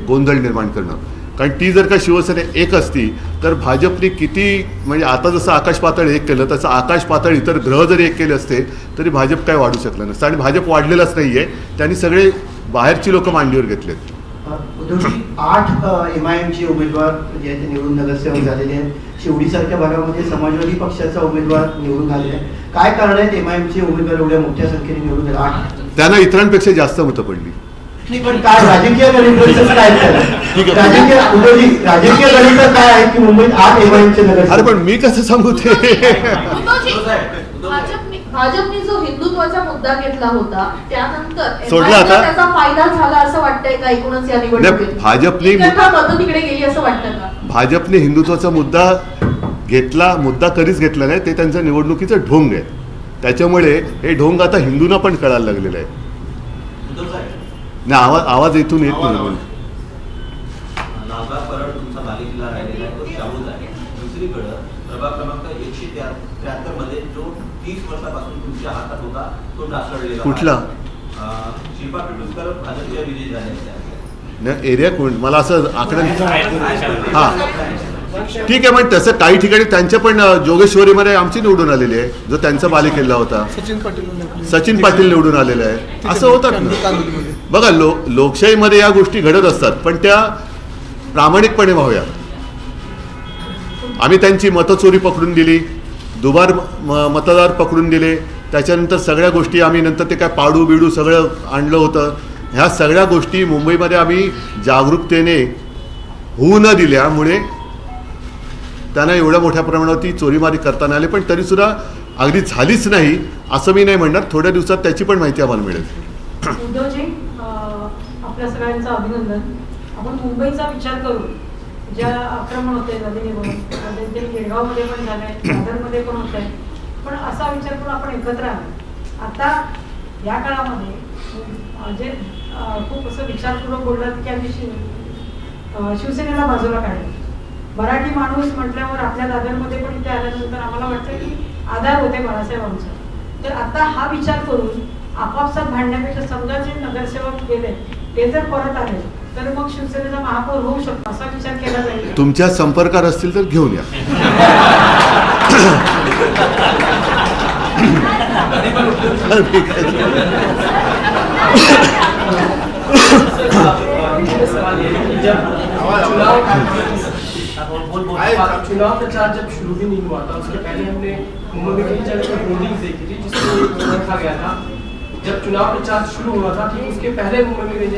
गोंधळ निर्माण करणं. कारण ती जर का शिवसेना एक असती तर भाजपने किती म्हणजे आता जसं आकाश पातळ एक केलं तसं आकाश पातळ इतर ग्रह जरी एक केले असते तरी भाजप काय वाढू शकलं नसतं. आणि भाजप वाढलेलाच नाही आहे, त्यांनी सगळे बाहेरची लोक मांडीवर घेतलेत. उद्धवजी 8 MIMचे उमेदवार जे आहेत ते निवडून नगरसेवक झालेले आहेत. शिवडीसारख्या भागामध्ये समाजवादी पक्षाचा उमेदवार निवडून आलेला आहे. काय कारण आहेत MIMचे उमेदवार एवढ्या मोठ्या संख्येने निवडून आले? 8 त्यांना इतरांपेक्षा जास्त मतं पडली. नाही, पण काय राजकीय गणित काय राजकीय गणित काय आहे की मुंबईत 8 MIMचे नगरसेवक? अरे पण मी कसं सांगू ते. भाजपने जो हिंदुत्वाचा मुद्दा घेतला होता त्यानंतर सोडला आता त्याचा फायदा झाला असं वाटतंय का एकूणच या निवडणुकीत? भाजपने मतं तिकडे गेली असं वाटतं का? भाजपने हिंदुत्वाचा मुद्दा कधीच घेतला नाही. ते त्यांचं निवडणुकीचं ढोंग आहे. त्याच्यामुळे हे ढोंग आता हिंदूंना पण कळायला लागलेलं आहे. नाही, आवाज इथून येत नाही. दुसरीकडे प्रभाग क्रमांक 173 मध्ये जो 30 वर्षापासून तुमच्या हातात होता तो ढासळलेला कुठला? शिल्पा पेडुलकर भाजपच्या विजयी झाल्या. एरिया कोण मला असं आकडा. हा ठीक आहे, पण तसं काही ठिकाणी त्यांच्या पण जोगेश्वरीमध्ये आमची निवडून आलेली आहे, जो त्यांचा बालेकिल्ला होता. सचिन पाटील निवडून आलेले आहे. असं होतं ना. बघा लोकशाहीमध्ये या गोष्टी घडत असतात, पण त्या प्रामाणिकपणे व्हाव्या. आम्ही त्यांची मतचोरी पकडून दिली, दुबार मतदार पकडून दिले, त्याच्यानंतर सगळ्या गोष्टी आम्ही नंतर ते काय पाडू बिडू सगळं आणलं होतं. ह्या सगळ्या गोष्टी मुंबईमध्ये आम्ही जागरूकतेने होऊ न दिल्यामुळे त्यांना एवढ्या मोठ्या प्रमाणावरती चोरीमारी करता आले. पण तरीसुद्धा अगदी झालीच नाही असं मी नाही म्हणणार. थोड्या दिवसात त्याची पण माहिती आम्हाला मिळेल. उद्धवजी, आपल्या सगळ्यांचं अभिनंदन. आपण मुंबईचा विचार करू, ज्या आक्रमण होते नदीने गिरगावमध्ये पण झालंय, दादरमध्ये पण होत आहे, पण असा विचार करून आपण एकत्र आलो. आता या काळामध्ये म्हणजे खूप असं विचारपूर्वक बोललात की आम्ही शिवसेनेला बाजूला काढलं. मराठी माणूस म्हटल्यावर आपल्या दादरमध्ये पण इथे आल्यानंतर आम्हाला वाटतं की आधार होते बाळासाहेबांचा. तर आता हा विचार करून आपापसात भांडण्यापेक्षा समजा जे नगरसेवक गेले ते जर परत आले तर मग शिवसेनेचा महापौर होऊ शकतो असा विचार केला जाईल. तुमच्या संपर्कात असतील तर घेऊन या. चुनाव प्रचार जब शुरू भी नहीं हुआ था उसके पहले हमने मुंबई में कई जगह होर्डिंग्स देखी थी जिसको रखा गया था. जब चुनाव प्रचार शुरू हुआ था ठीक उसके पहले मुंबई में